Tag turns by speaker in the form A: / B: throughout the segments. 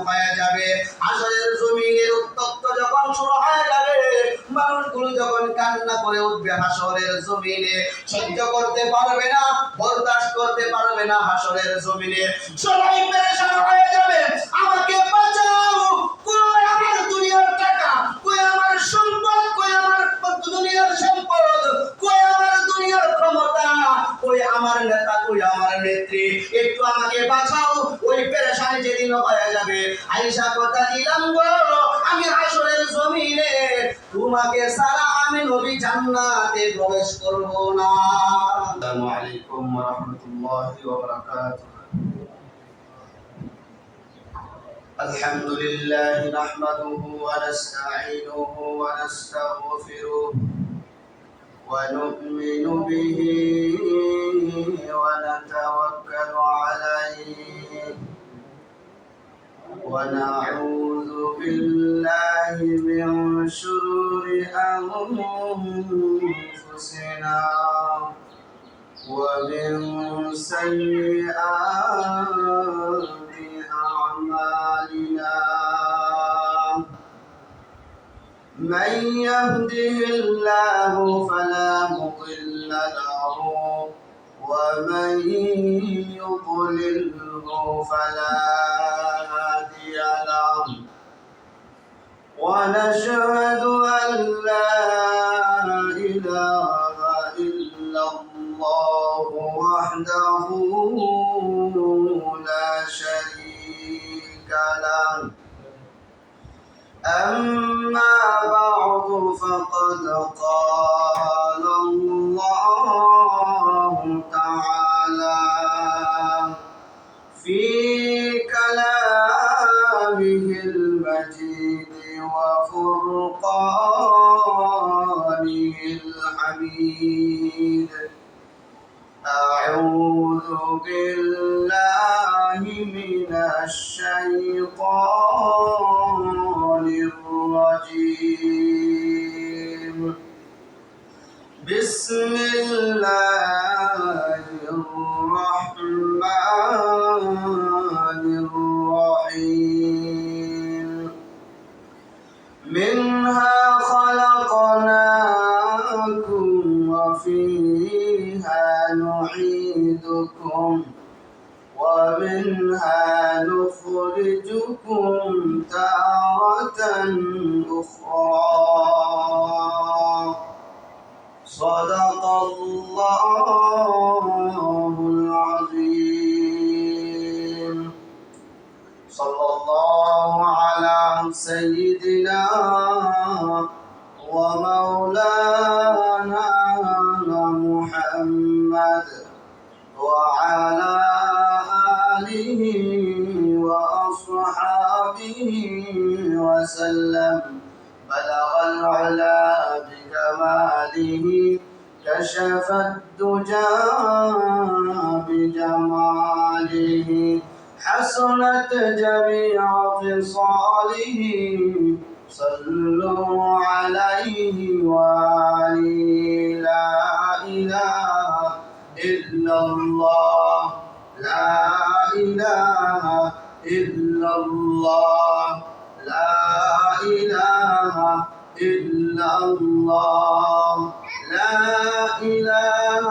A: হয়ে যাবে। হাসরের জমিনের উত্তপ্ত যখন শুরু হয়ে যাবে, মানুষগুলো যখন কান্না করে উঠবে হাসরের জমিনে, সহ্য করতে পারবে না, বরদাস্ত করতে পারবে না। হাসরের জমিনে সবাই পেরেশান হয়ে যাবে, আমাকে বাঁচাও, কই আমার দুনিয়ার টাকা, কই আমার সম্পদ, কই আমার দুনিয়ার সম্পদ, কই আমার দুনিয়ার ক্ষমতা, কই আমার নেতা, কই আমার নেত্রী, একটু আমাকে বাঁচাও। ওই পেরেশানি যেদিন হয়ে যাবে, আয়েশা কথা দিলাম গো, আমি হাসরের জমিনে তোমাকে সারা আমি নবী জান্নাতে প্রবেশ করব না। আসসালামু আলাইকুম ওয়া রাহমাতুল্লাহি ওয়া বারাকাতুহু। আলহামদুলিল্লাহ নাহমাদুহু ওয়া নাস্তাঈনুহু ওয়া নাস্তাগফিরুহু ওয়া নু'মিনু বিহি ওয়া নাতাওয়াক্কালু আলাইহি ওয়া না'উযু বিল্লাহি মিন শুরুরি আনফুসিনা ওয়া মিন সাইয়্যাতি আ'মালিনা। من يهده الله فلا مضل له ومن يضلله فلا هادي له ونشهد أن لا إله إلا الله وحده لا شريك له. أما بعد فقد قال الله تعالى في كلامه المجيد وفرقانه الحميد: أعوذ بالله من الشيطان الرجيم. بسم الله الرحمن الرحيم. منها خلقناكم وفيها نعيدكم ومنها نخرجكم تارة أخرى. صدق الله العظيم. صلى الله على سيدنا ومولانا محمد وعلى آله وأصحابه وسلم. بلغ العلا بكماله كشف الدجى بجماله حسنت جميع خصاله. صلوا عليه وآله. لا إله إلا الله، لا إله إلا الله، لا إله إلا الله، لا إله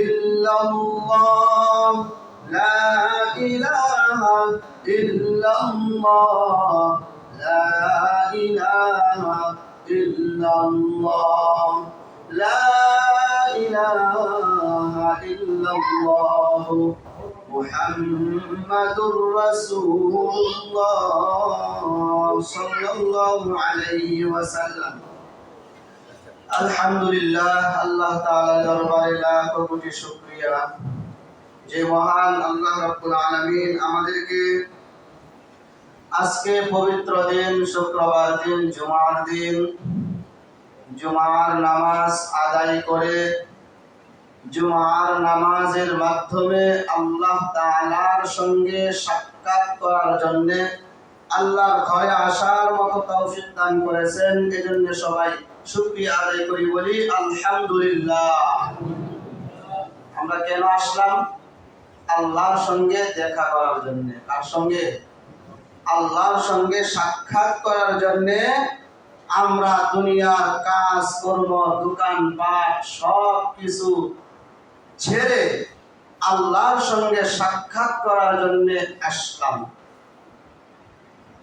A: إلا الله، لا إله إلا الله، لا إله إلا الله، لا إله إلا الله محمد رسول الله صلى الله عليه وسلم. আলহামদুলিল্লাহ, আল্লাহ তাআলার দরবারে লাখ কোটি শুকরিয়া যে মহান আল্লাহ রাব্বুল আলামিন আমাদেরকে আজকে পবিত্র দিন, শুক্রবার দিন, জুমার দিন, জুমার নামাজ আদায় করে জুমার নামাজের মাধ্যমে আল্লাহ তাআলার সঙ্গে সাক্ষাৎ করার জন্য আল্লাহর ঘরে আসার মতো তৌফিক দান করেছেন। এজন্য সবাই শুকরিয়া আদায় করি, বলি আলহামদুলিল্লাহ। আমরা কেন আসলাম? আল্লাহর সঙ্গে দেখা করার জন্য। কার সঙ্গে? আল্লাহর সঙ্গে সাক্ষাৎ করার জন্য আমরা দুনিয়ার কাজ কর্ম দোকানপাট সব কিছু ছেড়ে আল্লাহর সঙ্গে সাক্ষাৎ করার জন্য আসলাম।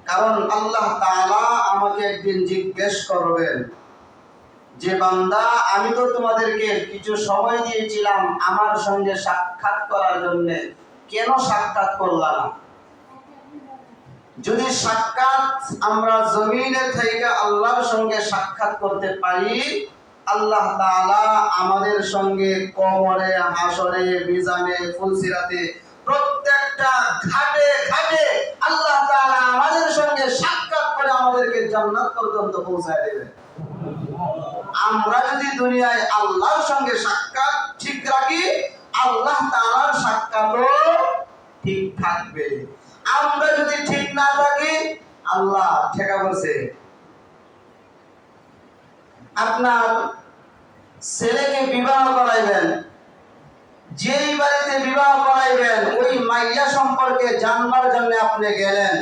A: কারণ আল্লাহ তাআলা আমাকে একদিন জিজ্ঞেস করবেন যে বান্দা, আমি তো তোমাদেরকে কিছু সময় দিয়েছিলাম আমার সঙ্গে সাক্ষাৎ করার জন্য, কেন সাক্ষাৎ করলা না? যদি সাক্ষাৎ আমরা জমিনে থেকে আল্লাহর সঙ্গে সাক্ষাৎ করতে পারি, আল্লাহ তাআলা আমাদের সঙ্গে কবরে, হাসরে, মিজানে, ফুলসিরাতে প্রত্যেকটা ঘাটে ঘাটে আল্লাহ তাআলা আমাদের সঙ্গে সাক্ষাৎ করে আমাদেরকে জান্নাত পর্যন্ত পৌঁছায় দেবেন। আমরা যদি দুনিয়ায় আল্লাহর সঙ্গে সাক্ষাৎ ঠিক রাখি, আল্লাহ তাআলার সাক্ষাৎও ঠিক থাকবে। আমরা যদি ঠিক না থাকি, আল্লাহ ঠেকা বলছে, আপনার ছেলেকে বিবাহ করাইবেন, যেই বাড়িতে বিবাহ করাইবেন ওই মাইয়া সম্পর্কে জানবার জন্য আপনি গেলেন,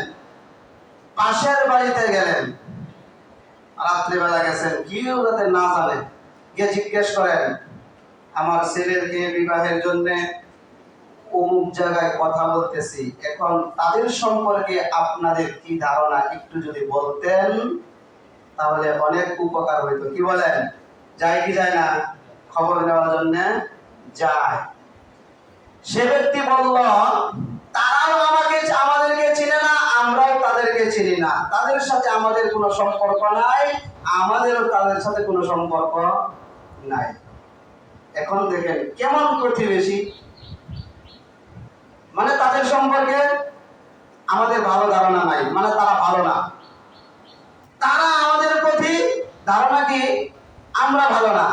A: পাশের বাড়িতে গেলেন, রাত্রিবেলা গেছেন, কেউ যাতে না জানে, গিয়ে জিজ্ঞেস করেন আমার ছেলেকে বিবাহের জন্য অমুক জায়গায় কথা বলতেছি, এখন তাদের সম্পর্কে আপনাদের কি ধারণা একটু যদি বলতেন তাহলে অনেক উপকার হইতো। কি বলেন? যায় কি যায় না? খবর নেওয়ার জন্য যায়। সে ব্যক্তি বলল, তারাও আমাদেরকে চিনে না, আমরাও তাদেরকে চিনি না, তাদের সাথে আমাদের কোনো সম্পর্ক নাই, আমাদেরও তাদের সাথে কোনো সম্পর্ক নাই। এখন দেখেন কেমন প্রতিবেশী, মানে তাদের সম্পর্কে আমাদের ভালো ধারণা নাই, মানে তারা ভালো না, তারা আমাদের প্রতি ধারণা কি আমরা ভালো না।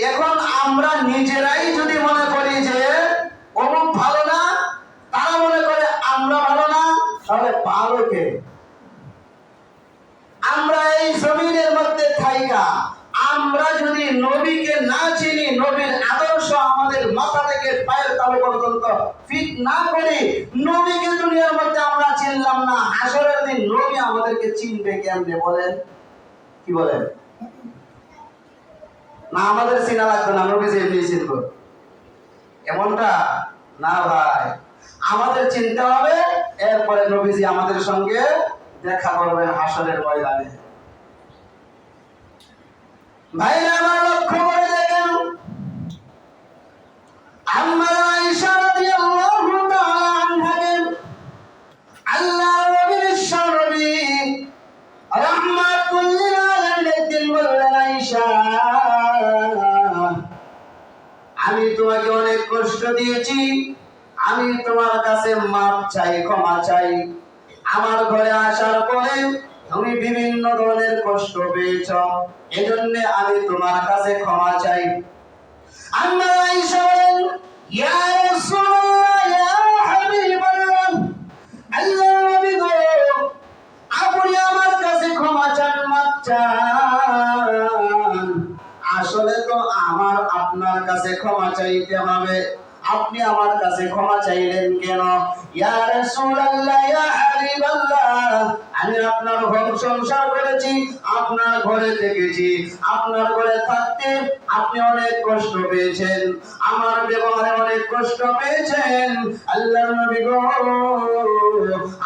A: এখন আমরা নিজেরাই যদি মনে করি যে অমুক ভালো না, তারা মনে করে আমরা ভালো না, তাহলে ভালো কে? আমরা এই জমিনের মধ্যে থাইকা আমরা যদি নবীকে না চিনি, নবীর আদর্শ আমাদের মাথা থেকে পায়ের তালু পর্যন্ত ফিট না করি, নবীকে দুনিয়ার মধ্যে আমরা চিনলাম না, হাসরের দিন নবী আমাদেরকে চিনবে কেমনে? বলেন, কি বলেন? না আমাদের চিনা লাগবে না, নবী যেমনি চিনব এমনটা না ভাই, আমাদের চিনতে হবে, এরপরে নবীজি আমাদের সঙ্গে দেখা করবেন হাসরের ময়দানে। ভাইরা আমার লক্ষ্য করে দেখেন, আম্মা আয়েশা রাদিয়াল্লাহু তাআলা আনহাকে আল্লাহর নবীর বিশ্বনবী রাহমাতুল লিল আলামিন বললেন, আয়েশা আমি তোমাকে অনেক কষ্ট দিয়েছি, আমি তোমার কাছে মাপ চাই, ক্ষমা চাই। আমার ঘরে আসার পরে তুমি বিভিন্ন ধরনের কষ্ট পেয়েছ, এজন্য আমি তোমার কাছে ক্ষমা চাই। আম্মা আয়েশা বলেন, ইয়া রাসূলুল্লাহ, ইয়া হাবিবাল্লাহ, আল্লাহর নবী গো, আপনি আমার কাছে ক্ষমা চান, মাপ চান। আসলে তো আমার আপনার কাছে ক্ষমা চাইতে হবে, আপনি আমার কাছে ক্ষমা চাইলেন কেন? ইয়া রাসূলুল্লাহ, ইয়া হাবিবাল্লাহ, আমি আপনার ঘর সংসার করেছি, আপনার ঘরে থেকেছি, আপনার ঘরে থাকতে আপনি অনেক কষ্ট পেয়েছেন, আমার ব্যবহারে অনেক কষ্ট পেয়েছেন। আল্লাহর নবী গো,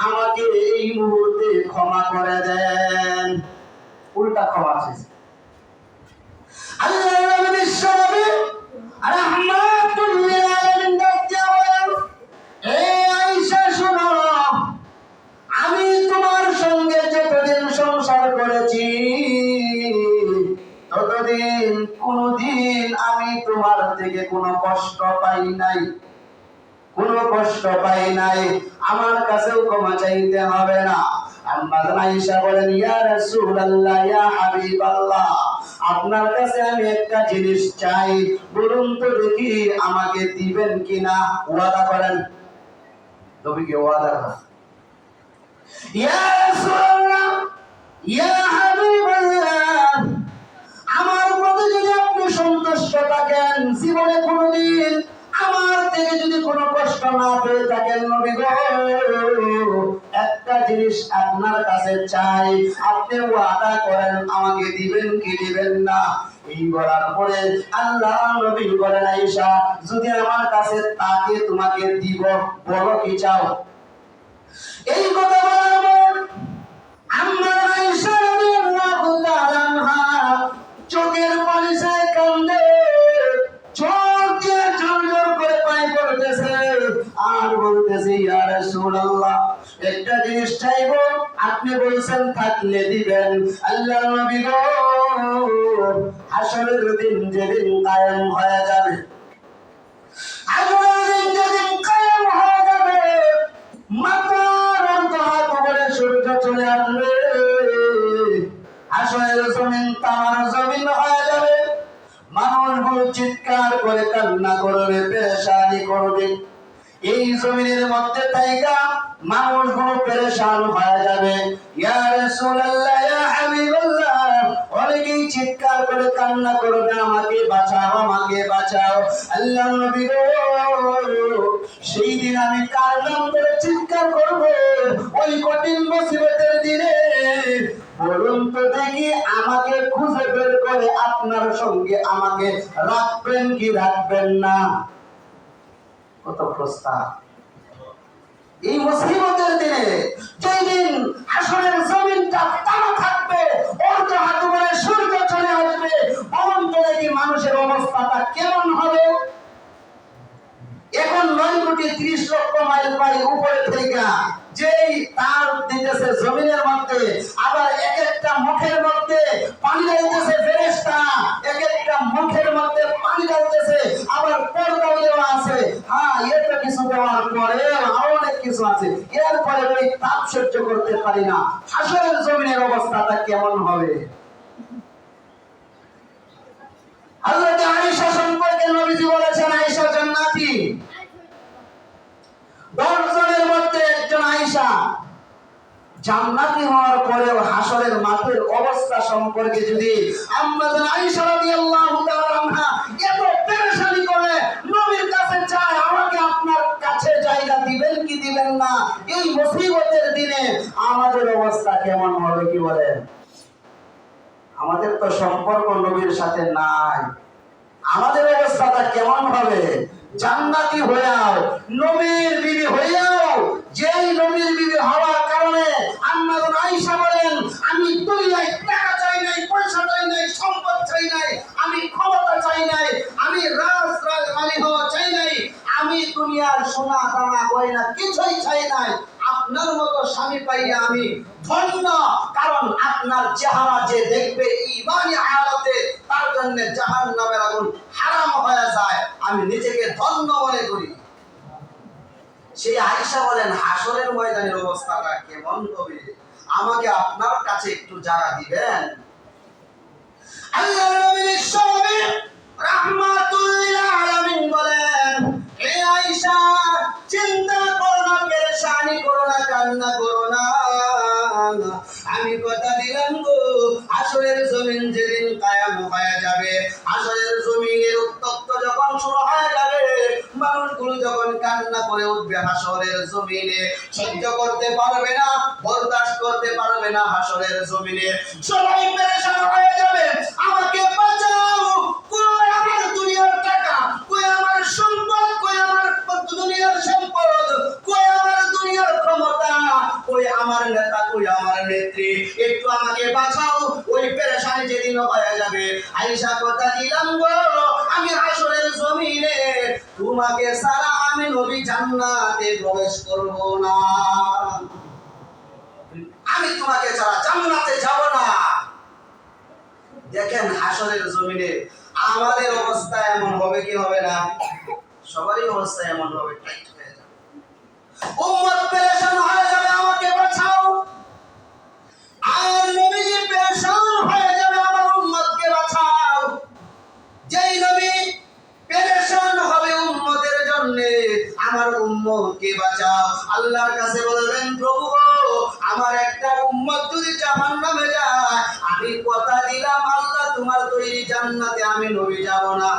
A: আমাকে এই মুহূর্তে ক্ষমা করে দেন। উল্টা ক্ষমা চাইছে। আল্লাহর নবী বিশ্বনবী রাহমাতুল লিল আলামিন ডাকতে বলেন, এই আয়েশা শোনো, আমি তোমার সঙ্গে যতদিন সংসার করেছি ততদিন কোনদিন আমি তোমার থেকে কোনো কষ্ট পাই নাই, কোনো কষ্ট পাই নাই, আমার কাছেও ক্ষমা চাইতে হবে না। আম্মা আয়েশা বলেন, ইয়া রাসূলুল্লাহ, ইয়া হাবিবাল্লাহ, আপনার কাছে আমি একটা জিনিস চাই, বলুন তো দেখি আমাকে দিবেন কিনা, ওয়াদা করেন। নবীকে ওয়াদা করেন, ইয়া রাসূলুল্লাহ, ইয়া হাবিবাল্লাহ, আমার প্রতি যদি আপনি সন্তুষ্ট থাকেন, জীবনে কোনোদিন আমার থেকে যদি কোনো কষ্ট না পেয়ে থাকেন, নবী গো, একটা জিনিস আপনার কাছে চাই, আপনি ওয়াদা করেন আমাকে দিবেন কি দিবেন না? এই বলার পরে আল্লাহ নবী বলেন, আয়েশা যদি আমার কাছে তাকে তোমাকে দিব, বলো কি চাও? এই কথা বলার পর আম্মা আয়েশা রাদিয়াল্লাহু তাআলা আনহা চোখের পানিতে কান্দে, চোখ দিয়ে ঝরঝর করে পানি পড়তেছে আর বলতেছে, ইয়া রাসূলুল্লাহ একটা জিনিস চাইবো, আপনি বলছেন থাকলে দিবেন। আল্লাহর নবী গো, হাসরের দিন যেদিন কায়েম হয়ে যাবে, হাসরের দিন যেদিন কায়েম হয়ে যাবে, মাথার অন্তহাত করে সূর্য চলে আসবে, হাসরের জমিন তামার জমিন হয়ে যাবে, মানুষগুলো চিৎকার করে কান্না করবে, পেরেশানি করবে। এই জমিনের মধ্যে তাইকা মানুষগুলো পেরেশান হয়ে যাবে। ইয়া রাসূলুল্লাহ, ইয়া হাবিবাল্লাহ, অনেকেই চিৎকার করে কান্না করবে, আমাকে বাঁচাও, আমাকে বাঁচাও। আল্লাহর নবী গো, সেই দিন আমি কার নাম করে চিৎকার করব? ওই কঠিন মুসিবতের দিনে বলুন তো দেখি, আমাকে খুঁজে বের করে আপনার সঙ্গে আমাকে রাখবেন কি রাখবেন না? কত প্রস্তাব! এই মুসিবতের দিনে, যেই দিন হাসরের জমিনটা তামা থাকবে, অর্ধ হাত করে সূর্য চলে আসবে, বলুন তো দেখি মানুষের অবস্থাটা কেমন হবে? এখন 9,30,00,000 মাইল পাড়ি উপরে থেকে যেই তার দিতেছে জমিনের মধ্যে, আবার এক একটা মুখের মধ্যে পানি ঢালতেছে ফেরেশতা, এক একটা মুখের মধ্যে পানি ঢালতেছে, আবার পর্দাও দেওয়া আছে। হ্যাঁ, এটা কিছু দেওয়ার পরে আরো অনেক কিছু আছে, এরপরে ওই তাপ সহ্য করতে পারি না। হাসরের জমিনের অবস্থাটা কেমন হবে? হযরত আয়েশা সম্পর্কে নবীজি বলেছেন, আয়েশা জান্নাতি। 10 জনের মধ্যে একজন আয়েশা। জান্নাতি হওয়ার পরেও হাসরের মাঠের অবস্থা সম্পর্কে যদি আম্মা আয়েশা রাদিয়াল্লাহু তাআলা আনহা এত পেরেশানি করে নবীর কাছে চায়, আমাকে আপনার কাছে জায়গা দিবেন কি দিবেন না, এই মুসিবতের দিনে আমাদের অবস্থা কেমন হবে কি বলেন? আমাদের তো সম্পর্ক নবীর সাথে নাই, আমাদের অবস্থাটা কেমন হবে? জান্নাতি হইয়াও, নবীর বিবি হইয়াও, যেই নবীর বিবি হওয়ার কারণে আম্মা আয়েশা বলেন, আমি দুনিয়ায় টাকা চাই নাই, পয়সা চাই নাই, সম্পদ চাই নাই, আমি ক্ষমতা চাই নাই, আমি রাজরাজমানি হওয়া চাই নাই, আমি দুনিয়ার সোনা দানা গয়না কিছুই চাই নাই। আপনার মতো স্বামী পাইয়া আমি ধন্য, কারণ আপনার চেহারা যে দেখবে ঈমানি হালাতে, তার জন্য জাহান্নামের আগুন হারাম হয়ে যায়, আমি নিজেকে ধন্য মনে করি। সেই আয়েশা বলেন, হাসরের ময়দানের অবস্থাটা কেমন হবে? আমাকে আপনার কাছে একটু জায়গা দিবেন? আল্লাহর নবী বিশ্বনবী রাহমাতুল লিল আলামিন বলেন, হে আয়েশা, চিন্তা করো না, পেরেশানি করো না, কান্না করো না, আমি কথা দিলাম গো, হাসরের জমিন যেদিন কায়েম হয়ে যাবে, হাসরের জমিনের উত্তপ্ত যখন শুরু হয়ে যাবে, মানুষগুলো যখন কান্না করে উঠবে হাসরের জমিনে, সহ্য করতে পারবে না, বরদাস্ত করতে পারবে না, হাসরের জমিনে সবাই পেরেশান হয়ে যাবে, আমাকে বাঁচাও, কই আমার দুনিয়ার টাকা, কই আমার সম্পদ, কই আমার দুনিয়ার সম্পদ, কই আমার দুনিয়ার ক্ষমতা, কই আমার নেতা, কই আমার নেত্রী, একটু আমাকে বাঁচাও। ওই পেরেশানি যেদিন হয়ে যাবে, আয়েশা কথা দিলাম গো, আমি হাসরের জমিনে তোমাকে ছাড়া আমি নবী জান্নাতে প্রবেশ করব না, আমি তোমাকে ছাড়া জান্নাতে যাব না। দেখেন হাসরের জমিনে আমাদের অবস্থা এমন হবে কি হবে না? সবারই অবস্থা এমন হবে, টাইট হয়ে যাবে, উম্মত পেরেশান হয়ে যাবে, আমাকে বাঁচাও। আর নবীজি পেরেশান হয়ে যাবে, আমার উম্মতকে বাঁচাও। যেই নবী পেরেশান হবে উম্মতের জন্য, আমার উম্মতকে বাঁচাও, আল্লাহর কাছে বলবেন, প্রভু আমার একটা উম্মত যদি জাহান্নামে যায়, আমি কথা দিলাম আল্লাহ তোমার তৈরি জান্নাতে আমি নবী যাব না।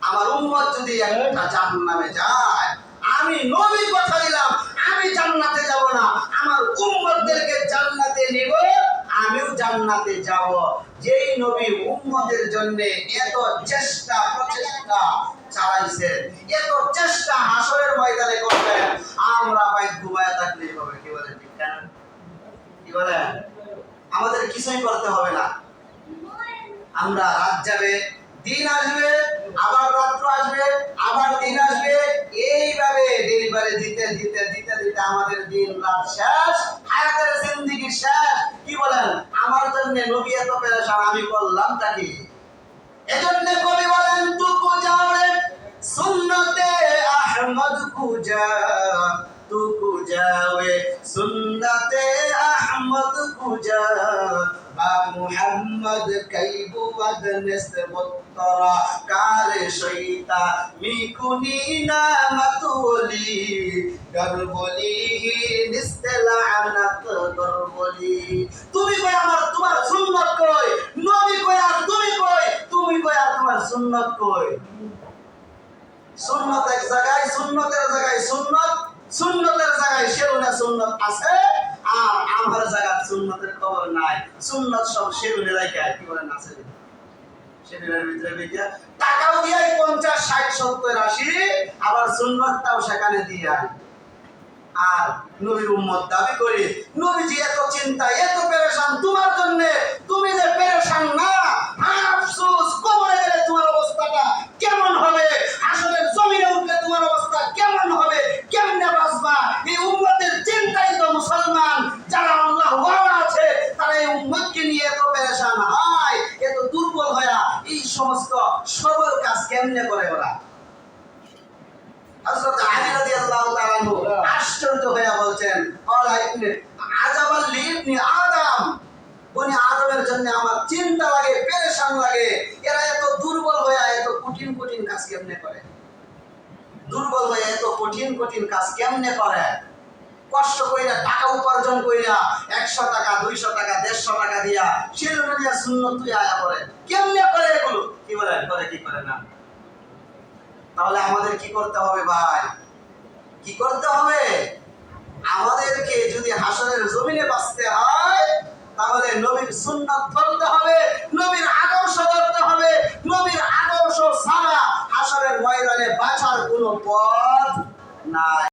A: আমার উম্মত যদি একটা জাহান্নামে যায়, আমি নবী কথা দিলাম আমি জান্নাতে দেখাবো যেই নবী উম্মতের জন্য এত চেষ্টা প্রচেষ্টা চালাইছেন, এত চেষ্টা হাসরের ময়দানে করবেন, আমরা ভাই ঘুমায় থাকলেই হবে। কি বলেন, ঠিক না? কি বলেন? আমাদের কিছুই করতে হবে না। আমরা রাত যাবে, দিন আসবে, আবার রাত্র আসবে, আবার দিন আসবে, এইভাবে ডেলিভারি দিতে দিতে দিতে দিতে আমাদের দিন রাত শেষ, হায়াতের জিন্দেগি শেষ। কি বলেন? আমার জন্য নবী এত পেরেশান, আমি করলামটা কি? এজন্য কবি বলেন, তুকু যাওরে সুন্নতে আহমদ কুজা, তুকু যাওয়ে সুন্নতে আহমদ কুজা, বা মুহাম্মদ কাইবু আদনেস বত্তরা কার শৈতা মিকুনি নামাতুলি গরবলি নিস্তলানাত গরবলি। তুমি কই আমার তোমার সুন্নাত কই? নবী কই আর তুমি কই? তুমি কই আর তোমার সুন্নাত কই? সুন্নাত এক জায়গায়, সুন্নতের জায়গায় সুন্নাত, সুন্নতের জায়গায় সেরুনা সুন্নাত আছে, আর আমার জায়গায় সুন্নতের খবর নাই। সুন্নাত সব সেরুনে রাখা, কি বলেন, আছে সেরুনের ভিতরে বিকিয়া টাকাও দিয়াই 50 60 70 80, আবার সুন্নাতটাও সেখানে দিয়া। আর নবীর উম্মত দাবি করি, নবীজি এত চিন্তা এত পেরেশান তোমার জন্য, তুমি যে পেরেশান না, আফসোস কবরে গেলে তোমার অবস্থাটা কেমন হবে, হাসরের জমিনে উঠলে তোমার অবস্থা কেমন হবে, কেমনে বাঁচবা? এই উম্মতের চিন্তাই তো মুসলমান যারা আল্লাহ ওয়ালা আছে, তারা এই উম্মতকে নিয়ে এত পেরেশান হয়, এত দুর্বল হয়া এই সমস্ত সবল কাজ কেমনে করে ওরা? হযরত আলী রাদিয়াল্লাহু তাআলা আশ্চর্য হয়ে বলছেন, আযাবাল লিবনি আদম, বনি আদমের জন্য আমার চিন্তা লাগে, পেরেশান লাগে, এরা এত দুর্বল হয়ে এত কঠিন কঠিন কাজ কেমনে করে? দুর্বল হয়ে এত কঠিন কঠিন কাজ কেমনে করে? কষ্ট কইরা টাকা উপার্জন কইরা 100 টাকা 200 টাকা 150 টাকা দিয়া শিরোনে দিয়া সুন্নত তুই আয়া করে, কেমনে করে এগুলো? কি বলেন, করে কি করে না? তাহলে আমাদের কি করতে হবে ভাই? কি করতে হবে? আমাদেরকে যদি হাসরের জমিনে বাঁচতে হয়, তাহলে নবীর সুন্নাত ধরতে হবে, নবীর আদর্শ ধরতে হবে। নবীর আদর্শ ছাড়া হাসরের ময়দানে বাঁচার কোনো পথ নাই।